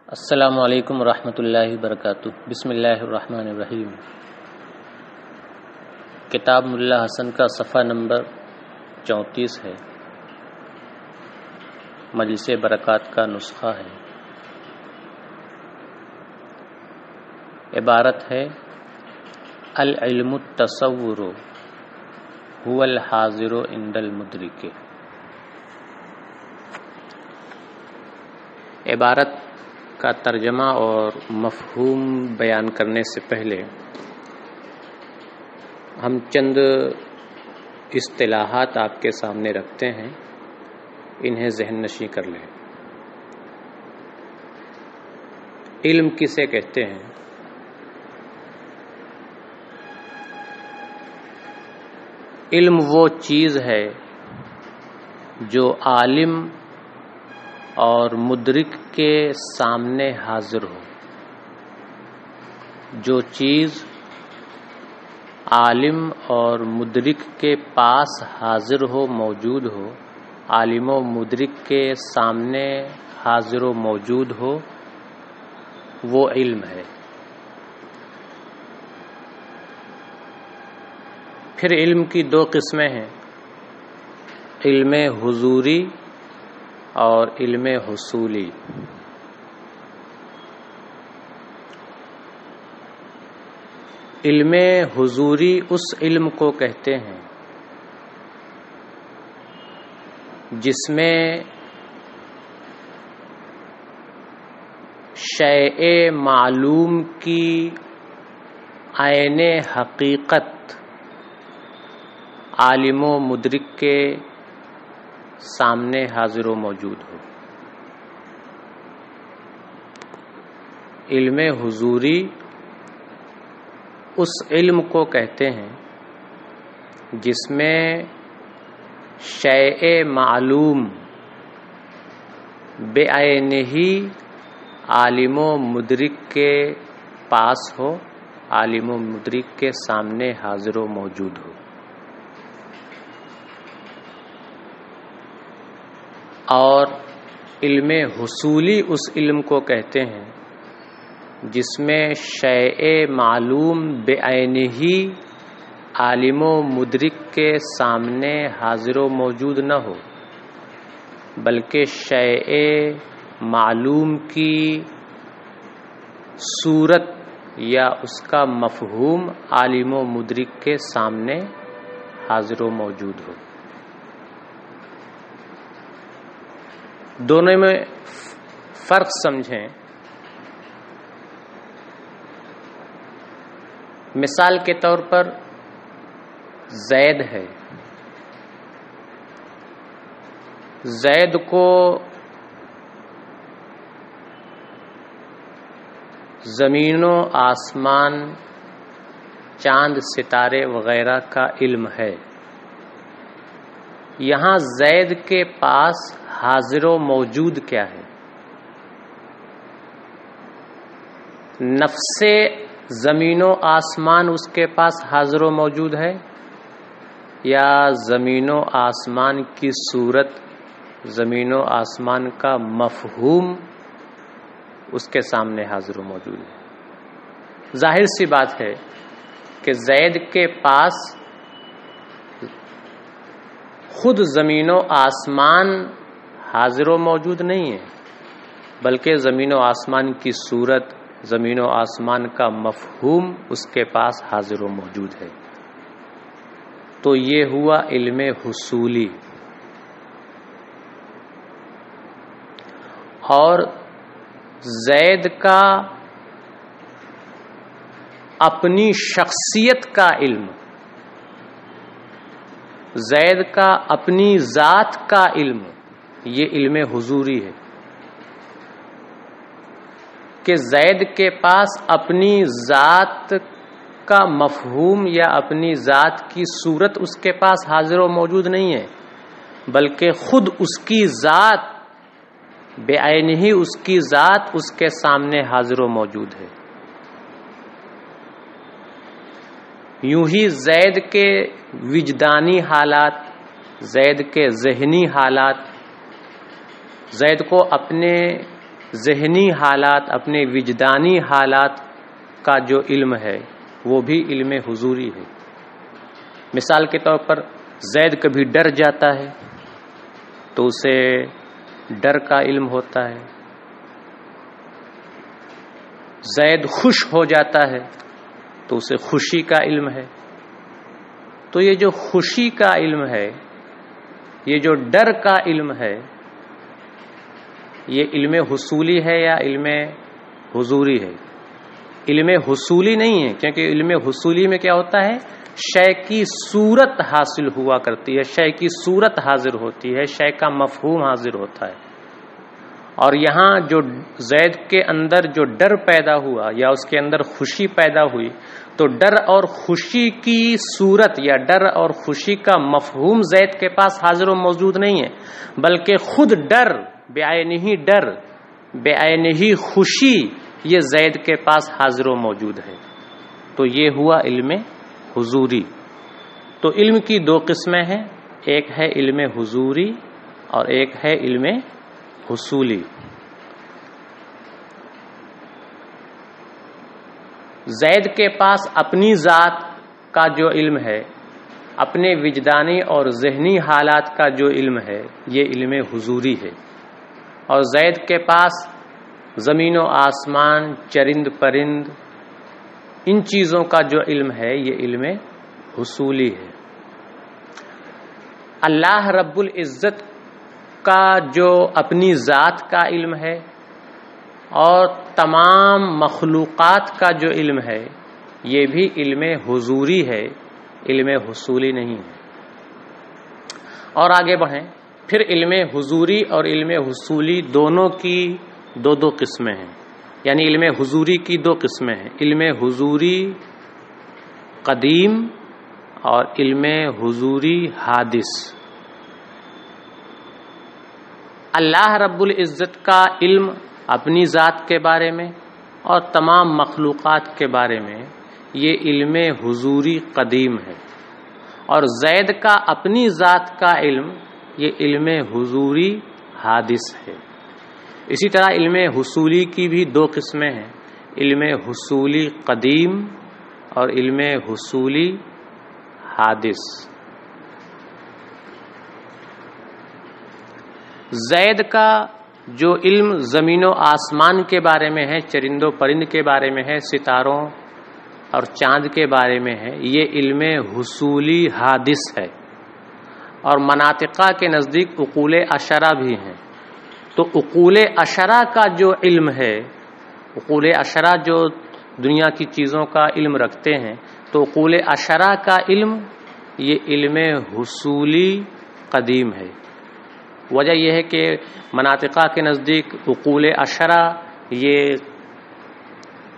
السلام علیکم ورحمۃ اللہ وبرکاتہ۔ بسم اللہ الرحمن الرحیم۔ کتاب ملا حسن کا صفحہ نمبر 34 ہے، مجلس برکات کا نسخہ ہے۔ عبارت ہے: العلم التصور هو الحاضر عند المدرک۔ عبارت کا ترجمہ اور مفہوم بیان کرنے سے پہلے ہم چند اصطلاحات آپ کے سامنے رکھتے ہیں، انہیں ذہن نشیں کر لیں۔ علم کسے کہتے ہیں؟ علم وہ چیز ہے جو عالم اور مدرک کے سامنے حاضر ہو۔ جو چیز عالم اور مدرک کے پاس حاضر ہو، موجود ہو، عالم و مدرک کے سامنے حاضر و موجود ہو، وہ علم ہے۔ پھر علم کی دو قسمیں ہیں، علم حضوری اور علم حصولی۔ علم حضوری اس علم کو کہتے ہیں جس میں شیء معلوم کی عین حقیقت عالم و مدرک کے سامنے حاضر و موجود ہو۔ علم حضوری اس علم کو کہتے ہیں جس میں شیء معلوم بعینہ عالم و مدرک کے پاس ہو، عالم و مدرک کے سامنے حاضر و موجود ہو۔ اور علم حصولی اس علم کو کہتے ہیں جس میں شیء معلوم بعینہ عالم و مدرک کے سامنے حاضر و موجود نہ ہو، بلکہ شیء معلوم کی صورت یا اس کا مفہوم عالم و مدرک کے سامنے حاضر و موجود ہو۔ دونوں میں فرق سمجھیں۔ مثال کے طور پر زید ہے، زید کو زمین و آسمان، چاند ستارے وغیرہ کا علم ہے۔ یہاں زید کے پاس حاضر و موجود کیا ہے؟ نفس زمین و آسمان اس کے پاس حاضر و موجود ہے، یا زمین و آسمان کی صورت، زمین و آسمان کا مفہوم اس کے سامنے حاضر و موجود ہے؟ ظاہر سی بات ہے کہ زید کے پاس خود زمین و آسمان حاضر و موجود نہیں ہے، بلکہ زمین و آسمان کی صورت، زمین و آسمان کا مفہوم اس کے پاس حاضر و موجود ہے۔ تو یہ ہوا علم حصولی۔ اور زید کا اپنی شخصیت کا علم، زید کا اپنی ذات کا علم، یہ علم حضوری ہے کہ زید کے پاس اپنی ذات کا مفہوم یا اپنی ذات کی صورت اس کے پاس حاضر و موجود نہیں ہے، بلکہ خود اس کی ذات بعینہ اس کی ذات اس کے سامنے حاضر و موجود ہے۔ یوں ہی زید کے وجدانی حالات، زید کے ذہنی حالات، زید کو اپنے ذہنی حالات، اپنے وجدانی حالات کا جو علم ہے وہ بھی علم حضوری ہے۔ مثال کے طور پر زید کبھی ڈر جاتا ہے تو اسے ڈر کا علم ہوتا ہے، زید خوش ہو جاتا ہے تو اسے خوشی کا علم ہے۔ تو یہ جو خوشی کا علم ہے، یہ جو ڈر کا علم ہے، یہ علم حصولی ہے یا علم حضوری ہے؟ علم حصولی نہیں ہے، کیونکہ علم حصولی میں کیا ہوتا ہے؟ شے کی صورت حاصل ہوا کرتی ہے، شے کی صورت حاضر ہوتی ہے، شے کا مفہوم حاضر ہوتا ہے۔ اور یہاں جو زید کے اندر جو ڈر پیدا ہوا یا اس کے اندر خوشی پیدا ہوئی، تو ڈر اور خوشی کی صورت یا ڈر اور خوشی کا مفہوم زید کے پاس حاضر و موجود نہیں ہے، بلکہ خود ڈر بے عینہ خوشی یہ زید کے پاس حاضر و موجود ہے۔ تو یہ ہوا علم حضوری۔ تو علم کی دو قسمیں ہیں، ایک ہے علم حضوری اور ایک ہے علم حصولی۔ زید کے پاس اپنی ذات کا جو علم ہے، اپنے وجدانی اور ذہنی حالات کا جو علم ہے، یہ علم حضوری ہے۔ اور زید کے پاس زمین و آسمان، چرند پرند، ان چیزوں کا جو علم ہے یہ علم حصولی ہے۔ اللہ رب العزت کا جو اپنی ذات کا علم ہے اور تمام مخلوقات کا جو علم ہے، یہ بھی علم حضوری ہے، علم حصولی نہیں ہے۔ اور آگے بڑھیں، پھر علم حضوری اور علم حصولی دونوں کی دو قسمیں ہیں، یعنی علم حضوری کی دو قسمیں ہیں، علم حضوری قدیم اور علم حضوری حادث۔ اللہ رب العزت کا علم اپنی ذات کے بارے میں اور تمام مخلوقات کے بارے میں یہ علم حضوری قدیم ہے، اور زید کا اپنی ذات کا علم یہ علم حضوری حادث ہے۔ اسی طرح علم حصولی کی بھی دو قسمیں ہیں، علم حصولی قدیم اور علم حصولی حادث۔ زید کا جو علم زمین و آسمان کے بارے میں ہے، چرند و پرند کے بارے میں ہے، ستاروں اور چاند کے بارے میں ہے، یہ علم حصولی حادث ہے۔ اور مناطقہ کے نزدیک عقول عشرہ بھی ہیں۔ تو عقول عشرہ کا جو علم ہے، عقول عشرہ جو دنیا کی چیزوں کا علم رکھتے ہیں، تو عقول عشرہ کا علم یہ علم حصولی قدیم ہے۔ وجہ یہ ہے کہ مناطقہ کے نزدیک عقول عشرہ یہ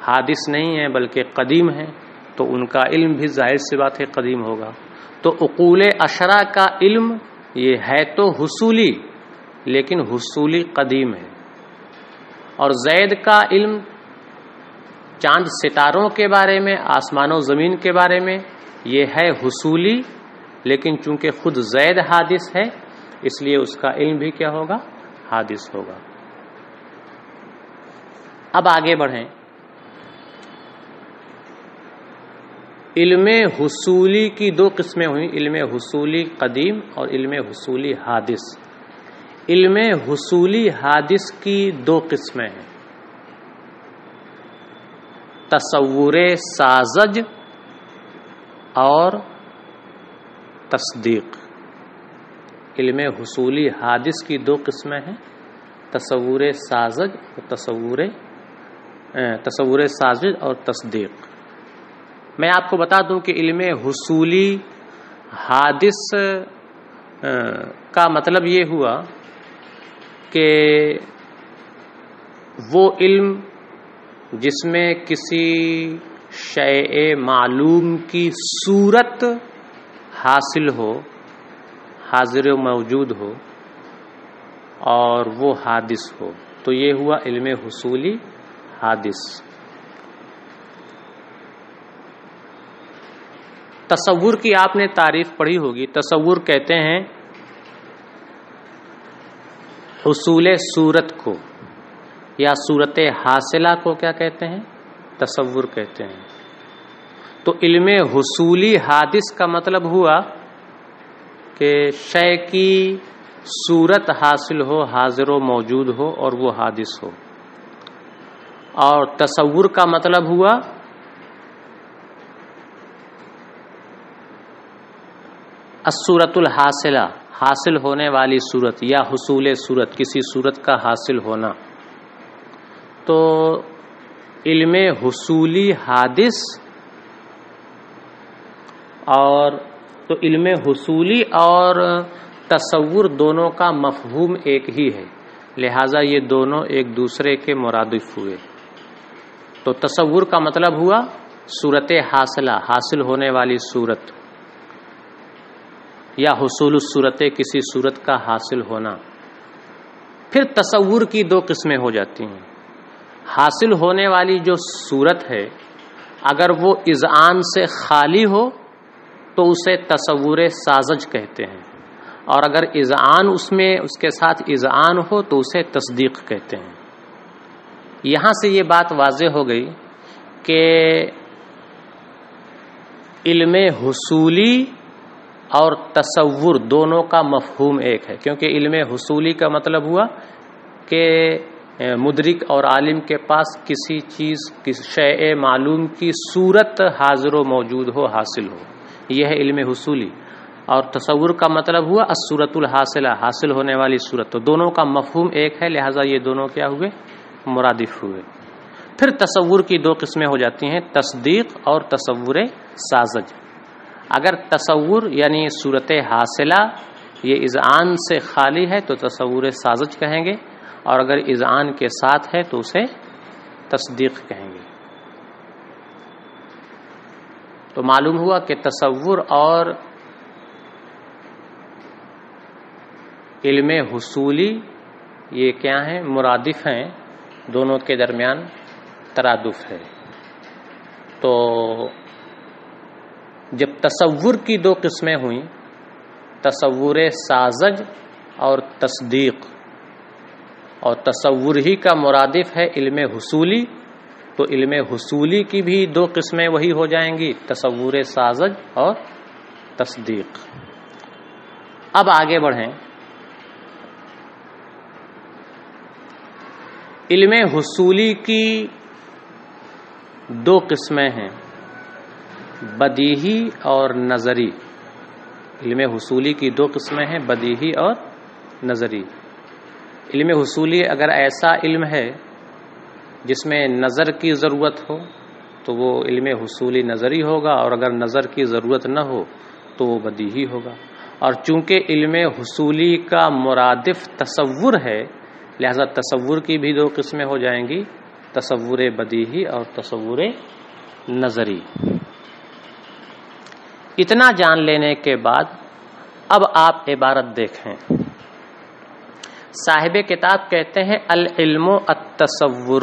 حادث نہیں ہے بلکہ قدیم ہے، تو ان کا علم بھی ظاہر سی بات ہے قدیم ہوگا۔ تو عقول عشرہ کا علم یہ ہے تو حصولی، لیکن حصولی قدیم ہے۔ اور زید کا علم چاند ستاروں کے بارے میں، آسمان و زمین کے بارے میں، یہ ہے حصولی، لیکن چونکہ خود زید حادث ہے اس لیے اس کا علم بھی کیا ہوگا؟ حادث ہوگا۔ اب آگے بڑھیں، علم حصولی کی دو قسمیں ہوئیں، علم حصولی قدیم اور علم حصولی حادث۔ علم حصولی حادث کی دو قسمیں ہیں، تصور ساذج اور تصدیق۔ علم حصولی حادث کی دو قسمیں ہیں، تصور ساذج اور تصدیق۔ میں آپ کو بتا دوں کہ علم حصولی حادث کا مطلب یہ ہوا کہ وہ علم جس میں کسی شیء معلوم کی صورت حاصل ہو، حاضر و موجود ہو، اور وہ حادث ہو، تو یہ ہوا علم حصولی حادث۔ تصور کی آپ نے تعریف پڑھی ہوگی۔ تصور کہتے ہیں حصول صورت کو یا صورت حاصلہ کو کیا کہتے ہیں؟ تصور کہتے ہیں۔ تو علم حصولی حادث کا مطلب ہوا کہ شے کی صورت حاصل ہو، حاضر و موجود ہو اور وہ حادث ہو، اور تصور کا مطلب ہوا الصورت الحاصلہ، حاصل ہونے والی صورت یا حصول صورت، کسی صورت کا حاصل ہونا۔ تو علم حصولی حادث اور تو علم حصولی اور تصور دونوں کا مفہوم ایک ہی ہے، لہذا یہ دونوں ایک دوسرے کے مرادف ہوئے۔ تو تصور کا مطلب ہوا صورت حاصلہ، حاصل ہونے والی صورت، یا حصول الصورت، کسی صورت کا حاصل ہونا۔ پھر تصور کی دو قسمیں ہو جاتی ہیں۔ حاصل ہونے والی جو صورت ہے اگر وہ اذعان سے خالی ہو تو اسے تصور سازج کہتے ہیں، اور اگر اذعان اس کے ساتھ اذعان ہو تو اسے تصدیق کہتے ہیں۔ یہاں سے یہ بات واضح ہو گئی کہ علم حصولی اور تصور دونوں کا مفہوم ایک ہے، کیونکہ علم حصولی کا مطلب ہوا کہ مدرک اور عالم کے پاس کسی چیز، کسی شیء معلوم کی صورت حاضر و موجود ہو، حاصل ہو، یہ ہے علم حصولی۔ اور تصور کا مطلب ہوا الصورت الحاصلہ، حاصل ہونے والی صورت۔ تو دونوں کا مفہوم ایک ہے، لہذا یہ دونوں کیا ہوئے؟ مرادف ہوئے۔ پھر تصور کی دو قسمیں ہو جاتی ہیں، تصدیق اور تصور سازج۔ اگر تصور یعنی صورت حاصلہ یہ اذعان سے خالی ہے تو تصور سازج کہیں گے، اور اگر اذعان کے ساتھ ہے تو اسے تصدیق کہیں گے۔ تو معلوم ہوا کہ تصور اور علم حصولی یہ کیا ہیں؟ مرادف ہیں، دونوں کے درمیان ترادف ہے۔ تو جب تصور کی دو قسمیں ہوئیں، تصور سازج اور تصدیق، اور تصور ہی کا مرادف ہے علم حصولی، تو علم حصولی کی بھی دو قسمیں وہی ہو جائیں گی، تصور سازج اور تصدیق۔ اب آگے بڑھیں۔ علم حصولی کی دو قسمیں ہیں، بدیہی اور نظری۔ علم حصولی کی دو قسمیں ہیں، بدیہی اور نظری۔ علم حصولی اگر ایسا علم ہے جس میں نظر کی ضرورت ہو تو وہ علم حصولی نظری ہوگا، اور اگر نظر کی ضرورت نہ ہو تو وہ بدیہی ہوگا۔ اور چونکہ علم حصولی کا مرادف تصور ہے، لہذا تصور کی بھی دو قسمیں ہو جائیں گی، تصور بدیہی اور تصور نظری۔ اتنا جان لینے کے بعد اب آپ عبارت دیکھیں۔ صاحب کتاب کہتے ہیں العلم التصور،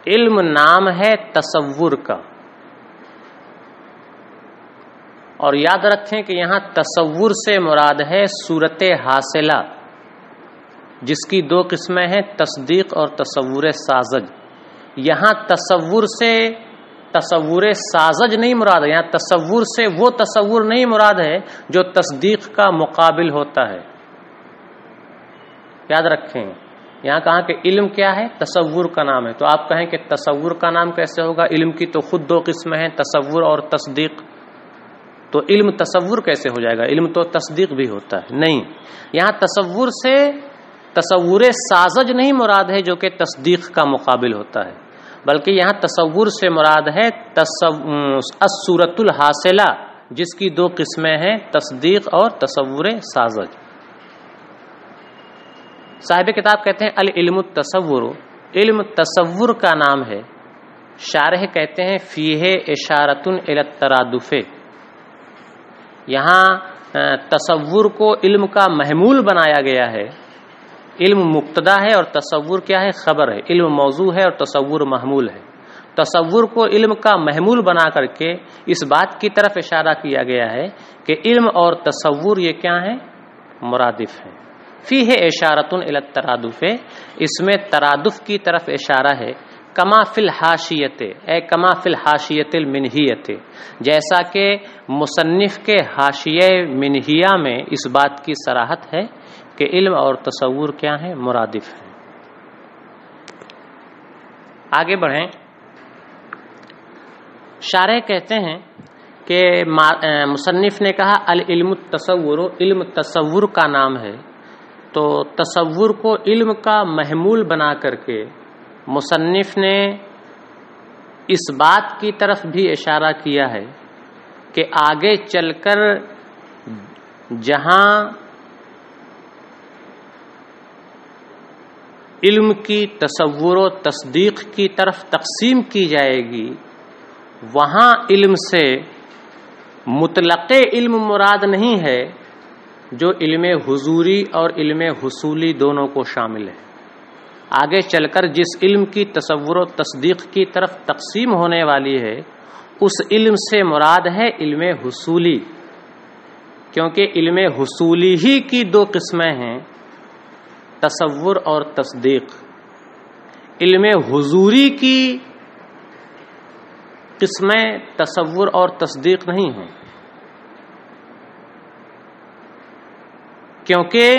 علم نام ہے تصور کا، اور یاد رکھیں کہ یہاں تصور سے مراد ہے صورت حاصلہ، جس کی دو قسمیں ہیں، تصدیق اور تصور سازج۔ یہاں تصور سے تصور سازج نہیں مراد ہے، یہاں تصور سے وہ تصور نہیں مراد ہے جو تصدیق کا مقابل ہوتا ہے۔ یاد رکھیں، یہاں کہا کہ علم کیا ہے؟ تصور کا نام ہے۔ تو آپ کہیں کہ تصور کا نام کیسے ہوگا؟ علم کی تو خود دو قسمیں ہیں، تصور اور تصدیق، تو علم تصور کیسے ہو جائے گا؟ علم تو تصدیق بھی ہوتا ہے۔ نہیں، یہاں تصور سے تصور سازج نہیں مراد ہے جو کہ تصدیق کا مقابل ہوتا ہے، بلکہ یہاں تصور سے مراد ہے الصورت الحاصلہ، جس کی دو قسمیں ہیں، تصدیق اور تصور سازج۔ صاحب کتاب کہتے ہیں العلم التصور، علم تصور کا نام ہے۔ شارح کہتے ہیں فیہ اشارۃ الی الترادف، یہاں تصور کو علم کا محمول بنایا گیا ہے۔ علم مبتدا ہے اور تصور کیا ہے؟ خبر ہے۔ علم موضوع ہے اور تصور محمول ہے۔ تصور کو علم کا محمول بنا کر کے اس بات کی طرف اشارہ کیا گیا ہے کہ علم اور تصور یہ کیا ہیں؟ مرادف ہیں۔ فیہ اشارۃ الی الترادف، اس میں ترادف کی طرف اشارہ ہے، کما فی الحاشیۃ اے کما فی الحاشیۃ المنہیۃ، جیسا کہ مصنف کے حاشیہ منہیہ میں اس بات کی صراحت ہے کہ علم اور تصور کیا ہیں؟ مرادف ہیں۔ آگے بڑھیں، شارح کہتے ہیں کہ مصنف نے کہا العلم التصور، علم تصور کا نام ہے، تو تصور کو علم کا محمول بنا کر کے مصنف نے اس بات کی طرف بھی اشارہ کیا ہے کہ آگے چل کر جہاں علم کی تصور و تصدیق کی طرف تقسیم کی جائے گی، وہاں علم سے مطلق علم مراد نہیں ہے جو علم حضوری اور علم حصولی دونوں کو شامل ہے۔ آگے چل کر جس علم کی تصور و تصدیق کی طرف تقسیم ہونے والی ہے، اس علم سے مراد ہے علم حصولی، کیونکہ علم حصولی ہی کی دو قسمیں ہیں، تصور اور تصدیق۔ علم حضوری کی قسمیں تصور اور تصدیق نہیں ہیں، کیونکہ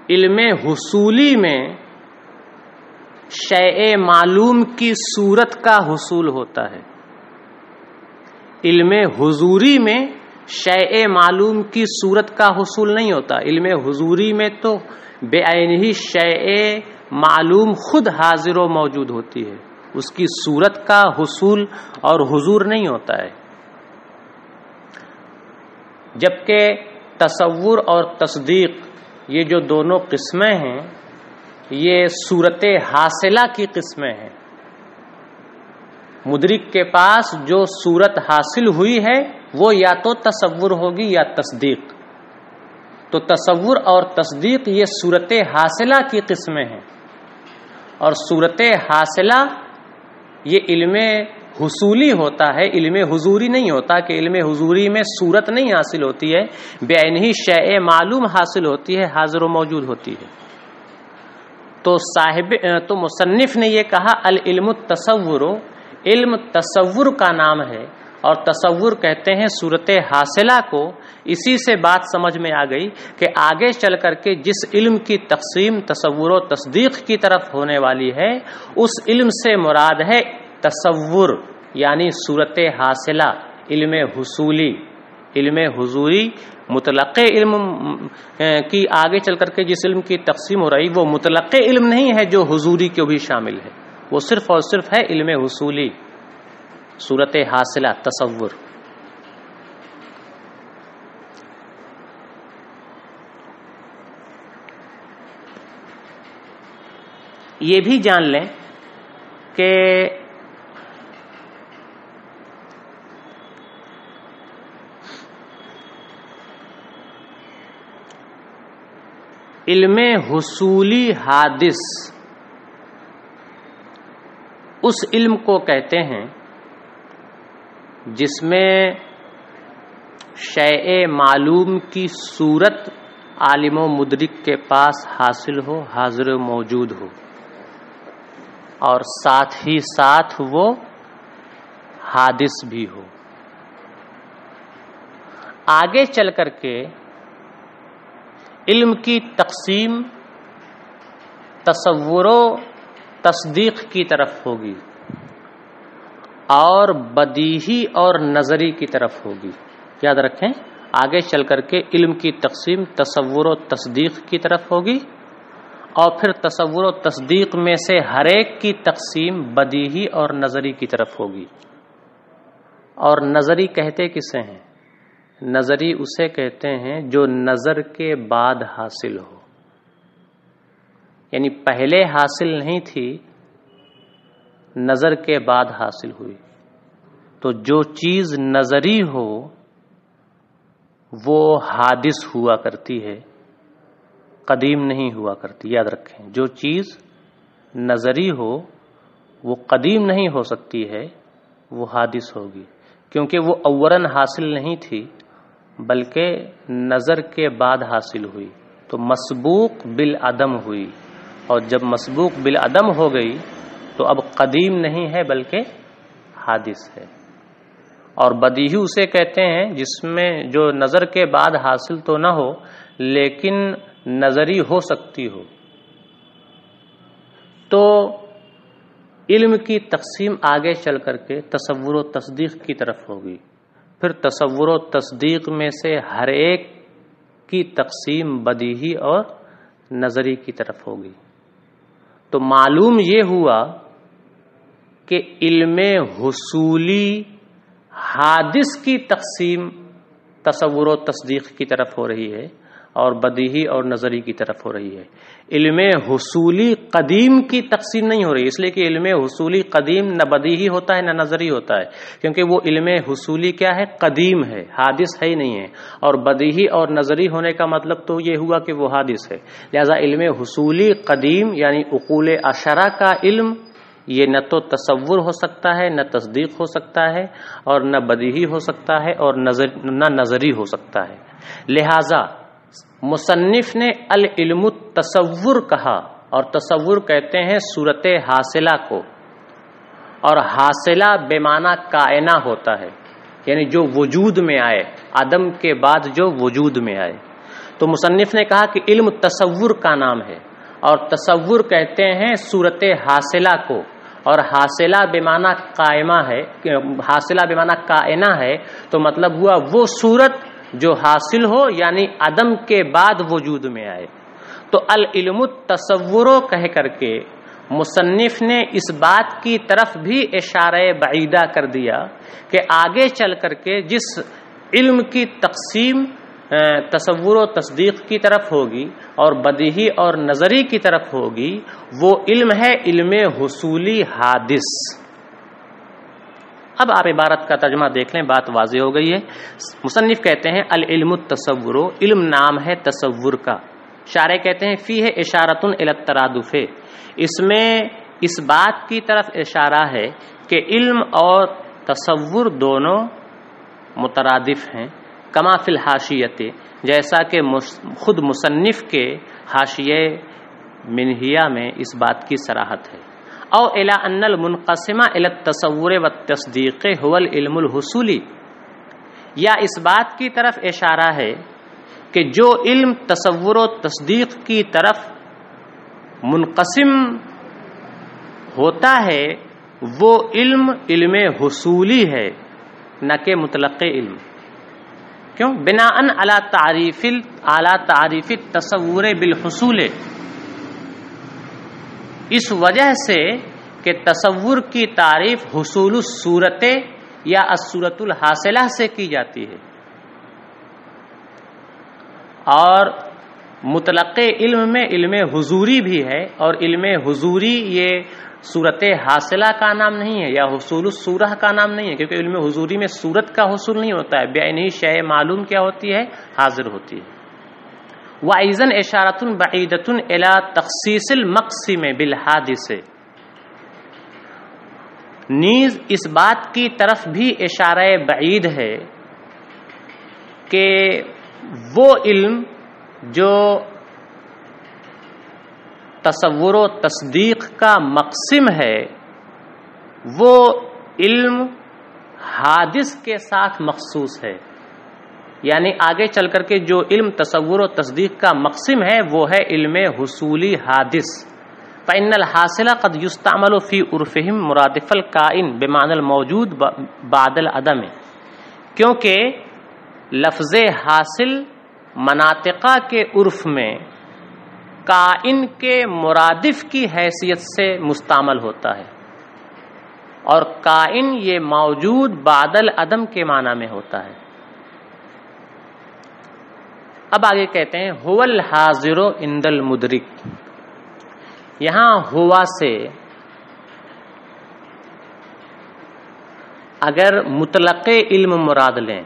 علم حصولی میں شیء معلوم کی صورت کا حصول ہوتا ہے، علم حضوری میں شیء معلوم کی صورت کا حصول نہیں ہوتا۔ علم حضوری میں تو بے عینہ شیء معلوم خود حاضر و موجود ہوتی ہے، اس کی صورت کا حصول اور حضور نہیں ہوتا ہے، جبکہ تصور اور تصدیق یہ جو دونوں قسمیں ہیں یہ صورت حاصلہ کی قسمیں ہیں۔ مدرک کے پاس جو صورت حاصل ہوئی ہے وہ یا تو تصور ہوگی یا تصدیق، تو تصور اور تصدیق یہ صورت حاصلہ کی قسمیں ہیں، اور صورت حاصلہ یہ علم حصولی ہوتا ہے، علم حضوری نہیں ہوتا، کہ علم حضوری میں صورت نہیں حاصل ہوتی ہے، بے عینہ شیء معلوم حاصل ہوتی ہے، حاضر و موجود ہوتی ہے۔ تو مصنف نے یہ کہا العلم التصور، علم تصور کا نام ہے، اور تصور کہتے ہیں صورت حاصلہ کو۔ اسی سے بات سمجھ میں آ گئی کہ آگے چل کر کے جس علم کی تقسیم تصور و تصدیق کی طرف ہونے والی ہے، اس علم سے مراد ہے تصور یعنی صورت حاصلہ، علم حصولی۔ علم حضوری مطلق علم کی آگے چل کر کے جس علم کی تقسیم ہو رہی وہ مطلق علم نہیں ہے جو حضوری کو بھی شامل ہے، وہ صرف اور صرف ہے علم حصولی، صورت حاصلہ، تصور۔ یہ بھی جان لیں کہ علم حصولی حادث اس علم کو کہتے ہیں جس میں شیء معلوم کی صورت عالم و مدرک کے پاس حاصل ہو، حاضر و موجود ہو، اور ساتھ ہی ساتھ وہ حادث بھی ہو۔ آگے چل کر کے علم کی تقسیم تصور و تصدیق کی طرف ہوگی اور بدیہی اور نظری کی طرف ہوگی۔ یاد رکھیں، آگے چل کر کے علم کی تقسیم تصور و تصدیق کی طرف ہوگی، اور پھر تصور و تصدیق میں سے ہر ایک کی تقسیم بدیہی اور نظری کی طرف ہوگی۔ اور نظری کہتے کسے ہیں؟ نظری اسے کہتے ہیں جو نظر کے بعد حاصل ہو، یعنی پہلے حاصل نہیں تھی، نظر کے بعد حاصل ہوئی۔ تو جو چیز نظری ہو وہ حادث ہوا کرتی ہے، قدیم نہیں ہوا کرتی۔ یاد رکھیں، جو چیز نظری ہو وہ قدیم نہیں ہو سکتی ہے، وہ حادث ہوگی، کیونکہ وہ اولاً حاصل نہیں تھی، بلکہ نظر کے بعد حاصل ہوئی، تو مسبوق بالعدم ہوئی، اور جب مسبوق بالعدم ہو گئی تو اب قدیم نہیں ہے بلکہ حادث ہے۔ اور بدیہی اسے کہتے ہیں جس میں جو نظر کے بعد حاصل تو نہ ہو لیکن نظری ہو سکتی ہو۔ تو علم کی تقسیم آگے چل کر کے تصور و تصدیق کی طرف ہوگی، پھر تصور و تصدیق میں سے ہر ایک کی تقسیم بدیہی اور نظری کی طرف ہوگی۔ تو معلوم یہ ہوا کہ علم حصولی حادث کی تقسیم تصور و تصدیق کی طرف ہو رہی ہے اور بدیہی اور نظری کی طرف ہو رہی ہے۔ علم حصولی قدیم کی تقسیم نہیں ہو رہی، اس لیے کہ علم حصولی قدیم نہ بدیہی ہوتا ہے نہ نظری ہوتا ہے، کیونکہ وہ علم حصولی کیا ہے؟ قدیم ہے، حادث ہے ہی نہیں ہے، اور بدیہی اور نظری ہونے کا مطلب تو یہ ہوا کہ وہ حادث ہے۔ لہذا علم حصولی قدیم یعنی عقول عشرہ کا علم یہ نہ تو تصور ہو سکتا ہے، نہ تصدیق ہو سکتا ہے، اور نہ بدیہی ہو سکتا ہے، اور نہ نظری ہو سکتا ہے۔ لہذا مصنف نے العلم التصور کہا، اور تصور کہتے ہیں صورت حاصلہ کو، اور حاصلہ بے معنی کائنہ ہوتا ہے، یعنی جو وجود میں آئے، عدم کے بعد جو وجود میں آئے۔ تو مصنف نے کہا کہ علم تصور کا نام ہے، اور تصور کہتے ہیں صورت حاصلہ کو، اور حاصلہ بے معنی قائمہ ہے، حاصلہ بے معنی کائنہ ہے، تو مطلب ہوا وہ صورت جو حاصل ہو یعنی عدم کے بعد وجود میں آئے۔ تو العلم التصور کہہ کر کے مصنف نے اس بات کی طرف بھی اشارہ بعیدہ کر دیا کہ آگے چل کر کے جس علم کی تقسیم تصور و تصدیق کی طرف ہوگی اور بدیہی اور نظری کی طرف ہوگی، وہ علم ہے علم حصولی حادث۔ اب آپ عبارت کا ترجمہ دیکھ لیں، بات واضح ہو گئی ہے۔ مصنف کہتے ہیں العلم التصور، علم نام ہے تصور کا۔ شارح کہتے ہیں فیہ اشارۃ الی الترادف، اس میں اس بات کی طرف اشارہ ہے کہ علم اور تصور دونوں مترادف ہیں، کما فی الحاشیۃ، جیسا کہ خود مصنف کے حاشیہ منہیہ میں اس بات کی صراحت ہے۔ او الی ان المنقسم الی التصور والتصدیق هو العلم الحصولی، یا اس بات کی طرف اشارہ ہے کہ جو علم تصور و تصدیق کی طرف منقسم ہوتا ہے وہ علم علم حصولی ہے، نہ کہ مطلق علم۔ کیوں؟ بناء علی تعریف التصور بالحصول، اس وجہ سے کہ تصور کی تعریف حصول الصورت یا الصورت الحاصلہ سے کی جاتی ہے، اور مطلق علم میں علم حضوری بھی ہے، اور علم حضوری یہ صورت حاصلہ کا نام نہیں ہے یا حصول الصورہ کا نام نہیں ہے، کیونکہ علم حضوری میں صورت کا حصول نہیں ہوتا ہے، بعینہ شیء معلوم کیا ہوتی ہے؟ حاضر ہوتی ہے۔ وَأَيْضًا إِشَارَةٌ بَعِيدَةٌ إِلَى تَخْصِيصِ الْمَقْسِمِ بِالْحَادِثِ، نیز اس بات کی طرف بھی اشارہ بعید ہے کہ وہ علم جو تصور و تصدیق کا مقسم ہے وہ علم حادث کے ساتھ مخصوص ہے، یعنی آگے چل کر کے جو علم تصور و تصدیق کا مقسم ہے وہ ہے علم حصولی حادث۔ فإن الحاصل قد يستعمل في عرفهم مرادف الكائن بمعنى الموجود بعد العدم، کیونکہ لفظ حاصل مناطقہ کے عرف میں کائن کے مرادف کی حیثیت سے مستعمل ہوتا ہے، اور کائن یہ موجود بعد العدم کے معنی میں ہوتا ہے۔ اب آگے کہتے ہیں هو الحاضر عند المدرک، یہاں ہوا سے اگر مطلق علم مراد لیں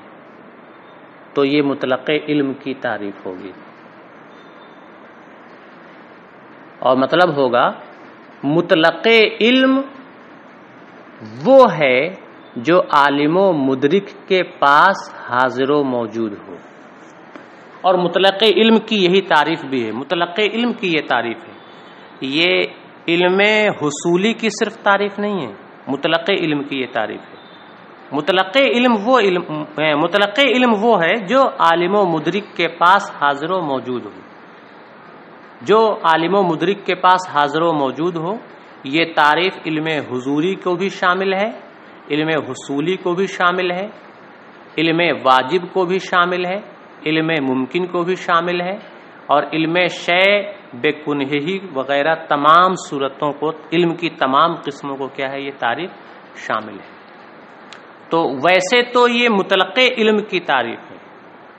تو یہ مطلق علم کی تعریف ہوگی، اور مطلب ہوگا مطلق علم وہ ہے جو عالم و مدرک کے پاس حاضر و موجود ہو. اور مطلق علم کی یہی تعریف بھی ہے. مطلق علم کی یہ تعریف ہے. یہ علم حصولی کی صرف تعریف نہیں ہے، مطلق علم کی یہ تعریف ہے. مطلق علم وہ ہے جو عالم و مدرک کے پاس حاضر و موجود ہو. جو عالم و مدرک کے پاس حاضر و موجود ہو، یہ تعریف علم حضوری کو بھی شامل ہے، علم حصولی کو بھی شامل ہے، علم واجب کو بھی شامل ہے، علم ممکن کو بھی شامل ہے، اور علم شیء بے کنہی وغیرہ تمام صورتوں کو، علم کی تمام قسموں کو کیا ہے، یہ تعریف شامل ہے. تو ویسے تو یہ مطلق علم کی تعریف ہے.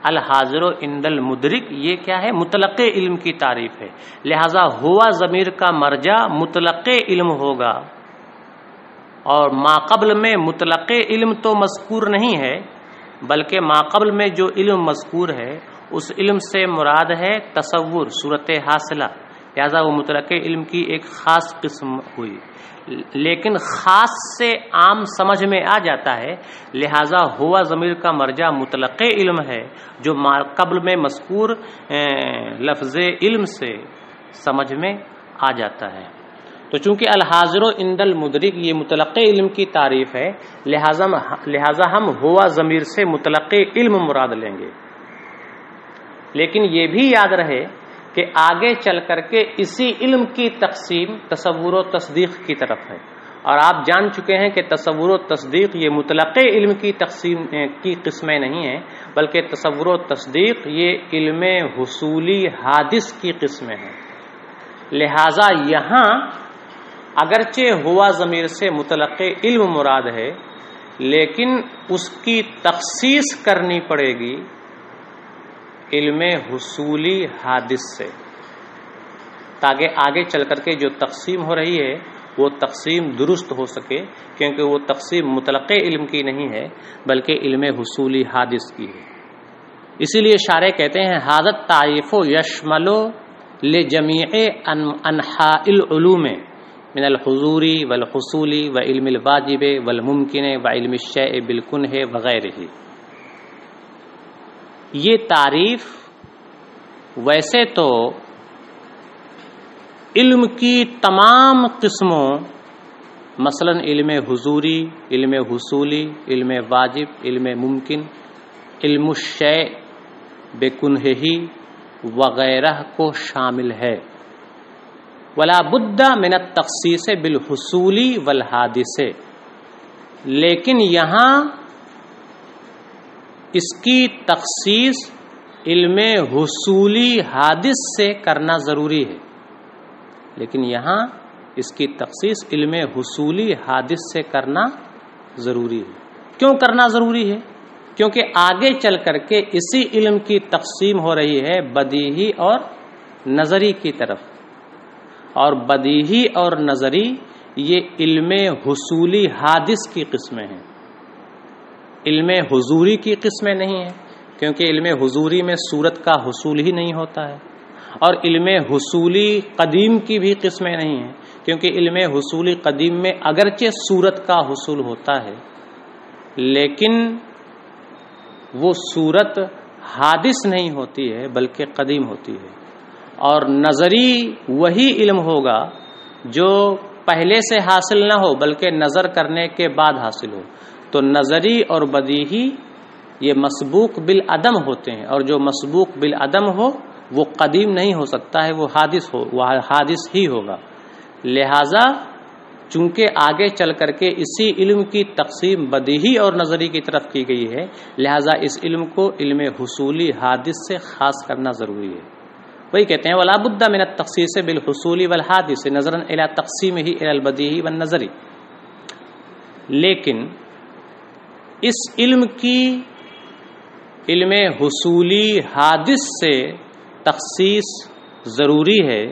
الحاضر عند المدرک یہ کیا ہے، مطلق علم کی تعریف ہے. لہذا ہوا ضمیر کا مرجع مطلق علم ہوگا، اور ماقبل میں مطلق علم تو مذکور نہیں ہے، بلکہ ماقبل میں جو علم مذکور ہے اس علم سے مراد ہے تصور، صورت حاصلہ. لہذا وہ مطلق علم کی ایک خاص قسم ہوئی، لیکن خاص سے عام سمجھ میں آ جاتا ہے. لہذا ہوا ضمیر کا مرجع مطلق علم ہے جو قبل میں مذکور لفظ علم سے سمجھ میں آ جاتا ہے. تو چونکہ الحاضر عند المدرک یہ مطلق علم کی تعریف ہے، لہذا ہم ہوا ضمیر سے مطلق علم مراد لیں گے. لیکن یہ بھی یاد رہے کہ آگے چل کر کے اسی علم کی تقسیم تصور و تصدیق کی طرف ہے، اور آپ جان چکے ہیں کہ تصور و تصدیق یہ مطلق علم کی تقسیم کی قسمیں نہیں ہیں، بلکہ تصور و تصدیق یہ علم حصولی حادث کی قسمیں ہیں. لہذا یہاں اگرچہ ہوا ضمیر سے مطلق علم مراد ہے، لیکن اس کی تخصیص کرنی پڑے گی علم حصولی حادث سے، تاکہ آگے چل کر کے جو تقسیم ہو رہی ہے وہ تقسیم درست ہو سکے، کیونکہ وہ تقسیم مطلق علم کی نہیں ہے بلکہ علم حصولی حادث کی ہے. اسی لیے شارح کہتے ہیں حاضر تعریف و یشمل لجمیع انحاء العلوم من الحضوری والحصولی و علم الواجب والممکن و علم الشیء بالکنہ وغیرہ. یہ تعریف ویسے تو علم کی تمام قسموں، مثلا علم حضوری، علم حصولی، علم واجب، علم ممکن، علم الشیء بکنہی وغیرہ کو شامل ہے. ولا بد من التخصیص بالحصولی والحادث. لیکن یہاں اس کی تخصیص علم حصولی حادث سے کرنا ضروری ہے. لیکن یہاں اس کی تخصیص علم حصولی حادث سے کرنا ضروری ہے. کیوں کرنا ضروری ہے؟ کیونکہ آگے چل کر کے اسی علم کی تقسیم ہو رہی ہے بدیہی اور نظری کی طرف، اور بدیہی اور نظری یہ علم حصولی حادث کی قسمیں ہیں، علم حضوری کی قسمیں نہیں ہیں، کیونکہ علم حضوری میں صورت کا حصول ہی نہیں ہوتا ہے، اور علم حصولی قدیم کی بھی قسمیں نہیں ہیں، کیونکہ علم حصولی قدیم میں اگرچہ صورت کا حصول ہوتا ہے لیکن وہ صورت حادث نہیں ہوتی ہے بلکہ قدیم ہوتی ہے. اور نظری وہی علم ہوگا جو پہلے سے حاصل نہ ہو بلکہ نظر کرنے کے بعد حاصل ہو. تو نظری اور بدیہی یہ مسبوق بالعدم ہوتے ہیں، اور جو مسبوق بالعدم ہو وہ قدیم نہیں ہو سکتا ہے، وہ حادث ہی ہوگا. لہذا چونکہ آگے چل کر کے اسی علم کی تقسیم بدیہی اور نظری کی طرف کی گئی ہے، لہذا اس علم کو علم حصولی حادث سے خاص کرنا ضروری ہے. وہی کہتے ہیں ولا بد من التخصیص بالحصول والحادث نظرا الى تقسیمہ الى البدیہی والنظری. لیکن اس علم کی علم حصولی حادث سے تخصیص ضروری ہے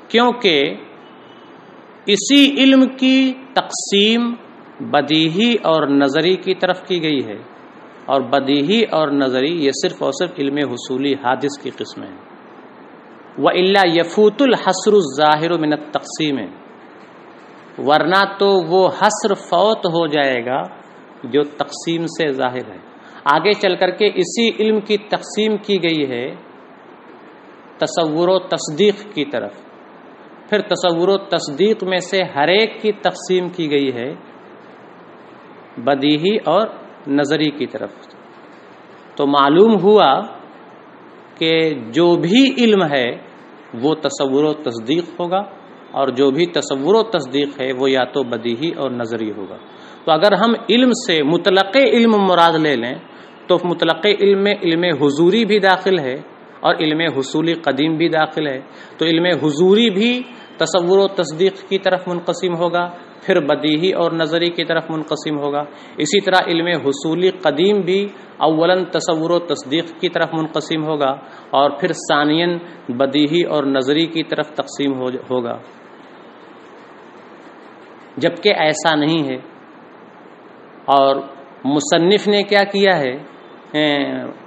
کیونکہ اسی علم کی تقسیم بدیہی اور نظری کی طرف کی گئی ہے، اور بدیہی اور نظری یہ صرف اور صرف علم حصولی حادث کی قسم ہے. وَإِلَّا يَفُوتُ الْحَصْرُ الظَّاهِرُ مِنَ التَّقْسِيمِ. ورنہ تو وہ حصر فوت ہو جائے گا جو تقسیم سے ظاہر ہے۔ آگے چل کر کے اسی علم کی تقسیم کی گئی ہے تصور و تصدیق کی طرف، پھر تصور و تصدیق میں سے ہر ایک کی تقسیم کی گئی ہے بدیہی اور نظری کی طرف۔ تو معلوم ہوا کہ جو بھی علم ہے وہ تصور و تصدیق ہوگا، اور جو بھی تصور و تصدیق ہے وہ یا تو بدیہی اور نظری ہوگا۔ تو اگر ہم علم سے مطلق علم مراد لے لیں تو مطلق علم میں علم حضوری بھی داخل ہے اور علم حصولی قدیم بھی داخل ہے۔ تو علم حضوری بھی تصور و تصدیق کی طرف منقسم ہوگا، پھر بدیہی اور نظری کی طرف منقسم ہوگا۔ اسی طرح علم حصولی قدیم بھی اولاً تصور و تصدیق کی طرف منقسم ہوگا اور پھر ثانیاً بدیہی اور نظری کی طرف تقسیم ہوگا، جبکہ ایسا نہیں ہے۔ اور مصنف نے کیا کیا ہے،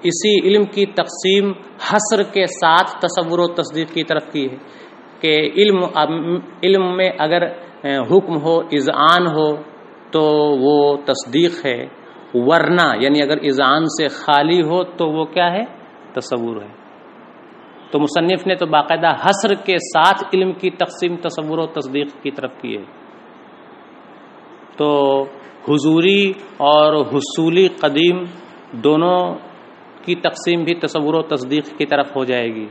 اسی علم کی تقسیم حصر کے ساتھ تصور و تصدیق کی طرف کی ہے کہ علم میں اگر حکم ہو، اذعان ہو تو وہ تصدیق ہے، ورنہ یعنی اگر اذعان سے خالی ہو تو وہ کیا ہے، تصور ہے۔ تو مصنف نے تو باقاعدہ حصر کے ساتھ علم کی تقسیم تصور و تصدیق کی طرف کی ہے۔ تو حضوری اور حصولی قدیم دونوں کی تقسیم بھی تصور و تصدیق کی طرف ہو جائے گی۔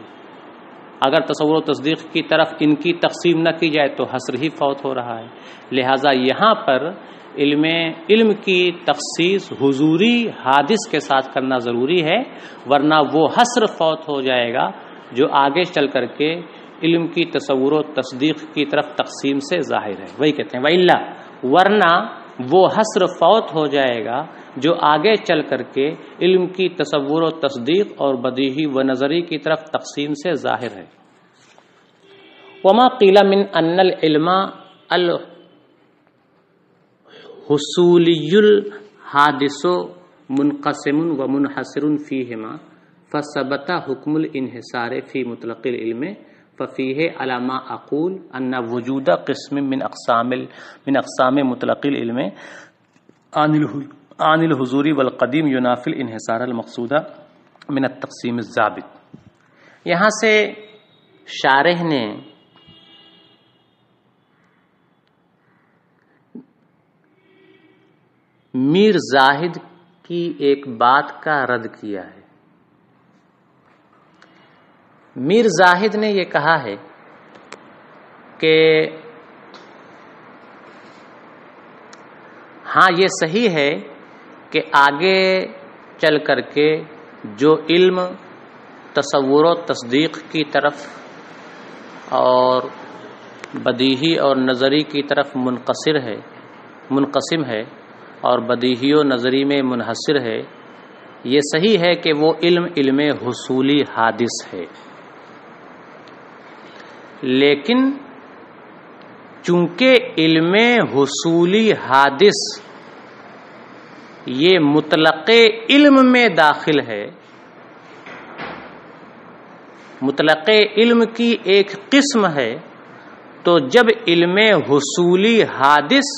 اگر تصور و تصدیق کی طرف ان کی تقسیم نہ کی جائے تو حصر ہی فوت ہو رہا ہے۔ لہٰذا یہاں پر علم کی تخصیص حضوری حادث کے ساتھ کرنا ضروری ہے، ورنہ وہ حصر فوت ہو جائے گا جو آگے چل کر کے علم کی تصور و تصدیق کی طرف تقسیم سے ظاہر ہے۔ وہی کہتے ہیں وَإِلَّا، ورنہ وہ حصر فوت ہو جائے گا جو آگے چل کر کے علم کی تصور و تصدیق اور بدیہی و نظری کی طرف تقسیم سے ظاہر ہے۔ وما قیل من ان العلم الحصولی الحادث منقسم و منحصر فیہما فثبت حکم الانحصار فی مطلق العلم ففیہ علی ما اقول ان وجود قسم من اقسام مطلق العلم عن الحضوری والقدیم ینافی الانحصار المقصود من التقسیم الضابط۔ یہاں سے شارح نے میر زاہد کی ایک بات کا رد کیا ہے۔ میر زاہد نے یہ کہا ہے کہ ہاں یہ صحیح ہے کہ آگے چل کر کے جو علم تصور و تصدیق کی طرف اور بدیہی اور نظری کی طرف منقسم ہے اور بدیہی و نظری میں منحصر ہے، یہ صحیح ہے کہ وہ علم حصولی حادث ہے، لیکن چونکہ علم حصولی حادث یہ مطلق علم میں داخل ہے، مطلق علم کی ایک قسم ہے، تو جب علم حصولی حادث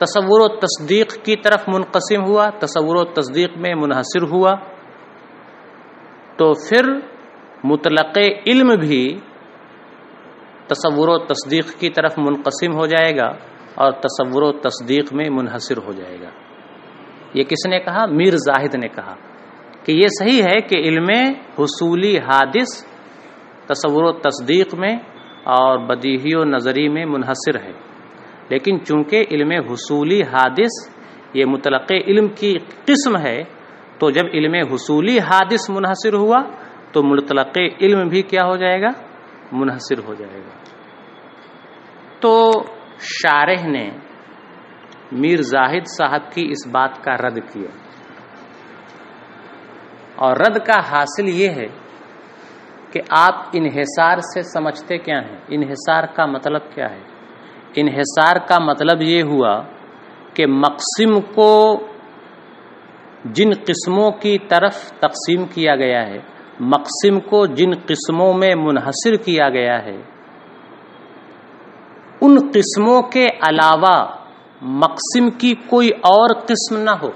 تصور و تصدیق کی طرف منقسم ہوا، تصور و تصدیق میں منحصر ہوا، تو پھر مطلق علم بھی تصور و تصدیق کی طرف منقسم ہو جائے گا اور تصور و تصدیق میں منحصر ہو جائے گا۔ یہ کس نے کہا؟ میر زاہد نے کہا کہ یہ صحیح ہے کہ علم حصولی حادث تصور و تصدیق میں اور بدیہی و نظری میں منحصر ہے، لیکن چونکہ علم حصولی حادث یہ مطلق علم کی قسم ہے، تو جب علم حصولی حادث منحصر ہوا تو مطلق علم بھی کیا ہو جائے گا؟ منحصر ہو جائے گا۔ تو شارح نے میر زاہد صاحب کی اس بات کا رد کیا، اور رد کا حاصل یہ ہے کہ آپ انحصار سے سمجھتے کیا ہیں؟ انحصار کا مطلب کیا ہے؟ انحصار کا مطلب یہ ہوا کہ مقسم کو جن قسموں کی طرف تقسیم کیا گیا ہے، مقسم کو جن قسموں میں منحصر کیا گیا ہے، ان قسموں کے علاوہ مقسم کی کوئی اور قسم نہ ہو،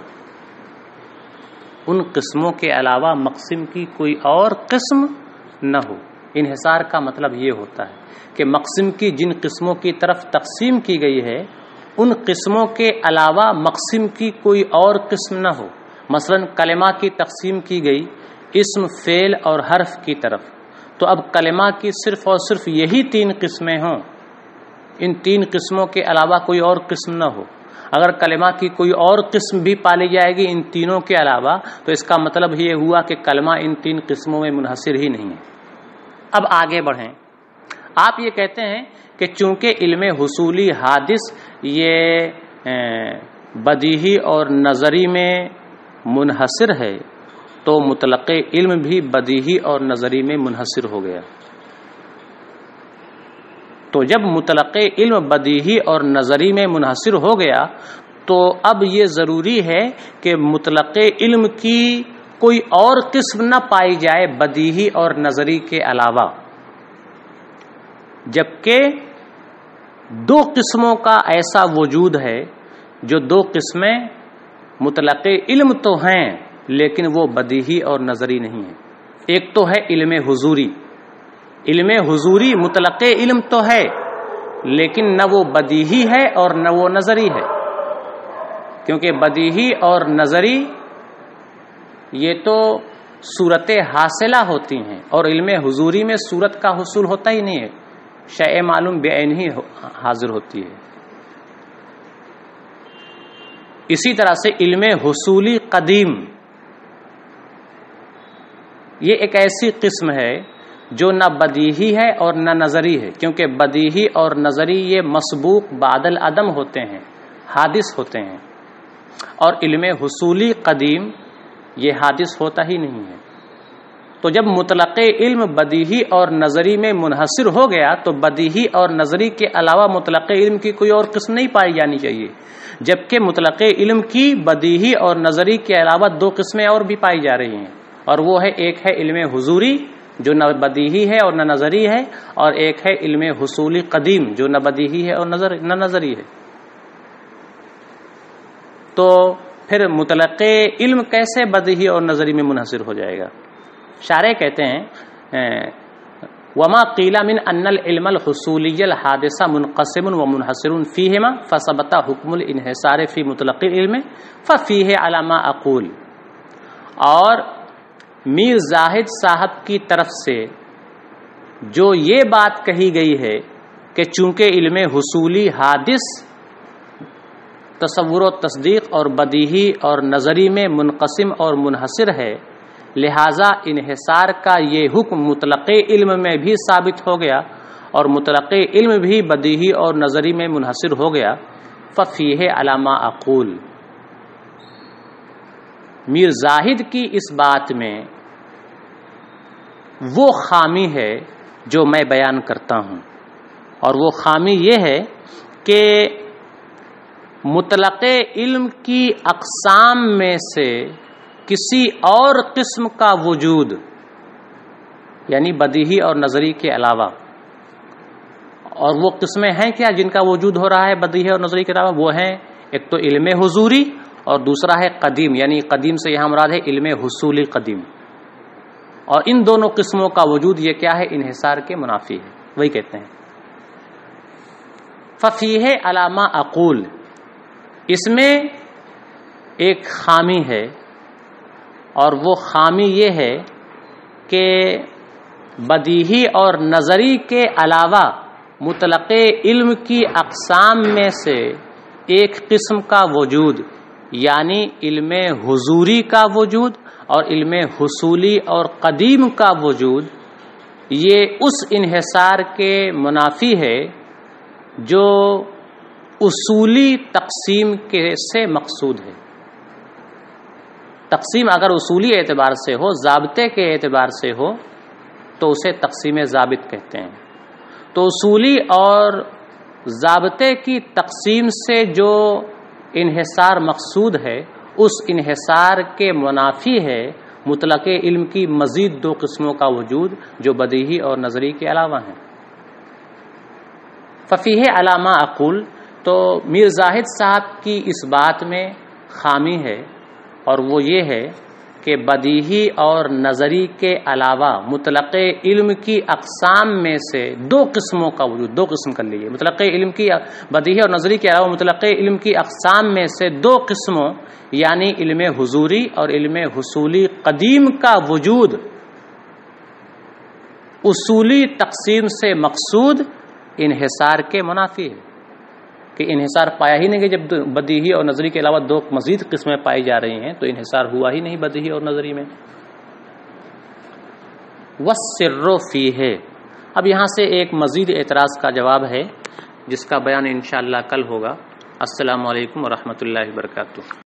ان قسموں کے علاوہ مقسم کی کوئی اور قسم نہ ہو۔ انحصار کا مطلب یہ ہوتا ہے کہ مقسم کی جن قسموں کی طرف تقسیم کی گئی ہے ان قسموں کے علاوہ مقسم کی کوئی اور قسم نہ ہو۔ مثلا کلمہ کی تقسیم کی گئی اسم، فعل اور حرف کی طرف، تو اب کلمہ کی صرف اور صرف یہی 3 قسمیں ہوں، ان 3 قسموں کے علاوہ کوئی اور قسم نہ ہو۔ اگر کلمہ کی کوئی اور قسم بھی پالی جائے گی ان تینوں کے علاوہ تو اس کا مطلب یہ ہوا کہ کلمہ ان 3 قسموں میں منحصر ہی نہیں ہے۔ اب آگے بڑھیں، آپ یہ کہتے ہیں کہ چونکہ علم حصولی حادث یہ بدیہی اور نظری میں منحصر ہے تو مطلق علم بھی بدیہی اور نظری میں منحصر ہو گیا۔ تو جب مطلق علم بدیہی اور نظری میں منحصر ہو گیا تو اب یہ ضروری ہے کہ مطلق علم کی کوئی اور قسم نہ پائی جائے بدیہی اور نظری کے علاوہ، جبکہ 2 قسموں کا ایسا وجود ہے جو 2 قسمیں مطلق علم تو ہیں لیکن وہ بدیہی اور نظری نہیں ہیں۔ ایک تو ہے علم حضوری، علم حضوری مطلق علم تو ہے لیکن نہ وہ بدیہی ہے اور نہ وہ نظری ہے، کیونکہ بدیہی اور نظری یہ تو صورت حاصلہ ہوتی ہیں اور علم حضوری میں صورت کا حصول ہوتا ہی نہیں ہے، شیء معلوم بعین ہی حاضر ہوتی ہے۔ اسی طرح سے علم حصولی قدیم یہ ایک ایسی قسم ہے جو نہ بدیہی ہے اور نہ نظری ہے، کیونکہ بدیہی اور نظری یہ مسبوق بعد العدم ہوتے ہیں، حادث ہوتے ہیں، اور علم حصولی قدیم یہ حادث ہوتا ہی نہیں ہے۔ تو جب مطلق علم بدیہی اور نظری میں منحصر ہو گیا تو بدیہی اور نظری کے علاوہ مطلق علم کی کوئی اور قسم نہیں پائی جانی چاہیے، جبکہ مطلق علم کی بدیہی اور نظری کے علاوہ 2 قسمیں اور بھی پائی جا رہی ہیں، اور وہ ہے ایک ہے علم حضوری جو نہ بدیہی ہے اور نہ نظری ہے، اور ایک ہے علم حصولی قدیم جو نہ بدیہی ہے اور نہ نظری ہے۔ تو پھر مطلق علم کیسے بدیہی اور نظری میں منحصر ہو جائے گا؟ شارح کہتے ہیں وما قیل من ان العلم الحصولی الحادث منقسم ومنحصر فیہما فثبت حکم الانحصار فی مطلق العلم ففیہ علی ما اقول۔ اور میر زاہد صاحب کی طرف سے جو یہ بات کہی گئی ہے کہ چونکہ علم حصولی حادث تصور و تصدیق اور بدیہی اور نظری میں منقسم اور منحصر ہے، لہذا انحصار کا یہ حکم مطلق علم میں بھی ثابت ہو گیا اور مطلق علم بھی بدیہی اور نظری میں منحصر ہو گیا، ففیہ علی ما اقول۔ میر زاہد کی اس بات میں وہ خامی ہے جو میں بیان کرتا ہوں، اور وہ خامی یہ ہے کہ مطلق علم کی اقسام میں سے کسی اور قسم کا وجود، یعنی بدیہی اور نظری کے علاوہ، اور وہ قسمیں ہیں کیا جن کا وجود ہو رہا ہے بدیہی اور نظری کے علاوہ؟ وہ ہیں ایک تو علم حضوری اور دوسرا ہے قدیم، یعنی قدیم سے یہاں مراد ہے علم حصولی قدیم، اور ان دونوں قسموں کا وجود یہ کیا ہے؟ انحصار کے منافی ہے۔ وہی کہتے ہیں ففیہ علی ما اقول، اس میں ایک خامی ہے، اور وہ خامی یہ ہے کہ بدیہی اور نظری کے علاوہ مطلق علم کی اقسام میں سے ایک قسم کا وجود، یعنی علم حضوری کا وجود اور علم حصولی اور قدیم کا وجود، یہ اس انحصار کے منافی ہے جو اصولی تقسیم سے مقصود ہے۔ تقسیم اگر اصولی اعتبار سے ہو، ضابطے کے اعتبار سے ہو، تو اسے تقسیم ضابط کہتے ہیں۔ تو اصولی اور ضابطے کی تقسیم سے جو انحصار مقصود ہے، اس انحصار کے منافی ہے مطلق علم کی مزید 2 قسموں کا وجود جو بدیہی اور نظری کے علاوہ ہیں۔ ففیہ علامہ اقول، تو میر زاہد صاحب کی اس بات میں خامی ہے، اور وہ یہ ہے کہ بدیہی اور نظری کے علاوہ مطلق علم کی اقسام میں سے دو قسموں کا وجود، دو قسم کر لیجیے، مطلق علم کی بدیہی اور نظری کے علاوہ مطلق علم کی اقسام میں سے دو قسموں، یعنی علم حضوری اور علم حصولی قدیم کا وجود اصولی تقسیم سے مقصود انحصار کے منافی ہے، کہ انحصار پایا ہی نہیں کہ جب بدیہی اور نظری کے علاوہ دو مزید قسمیں پائی جا رہی ہیں تو انحصار ہوا ہی نہیں بدیہی اور نظری میں۔ والسر فیہ، اب یہاں سے ایک مزید اعتراض کا جواب ہے جس کا بیان انشاءاللہ کل ہوگا۔ السلام علیکم ورحمۃ اللہ وبرکاتہ۔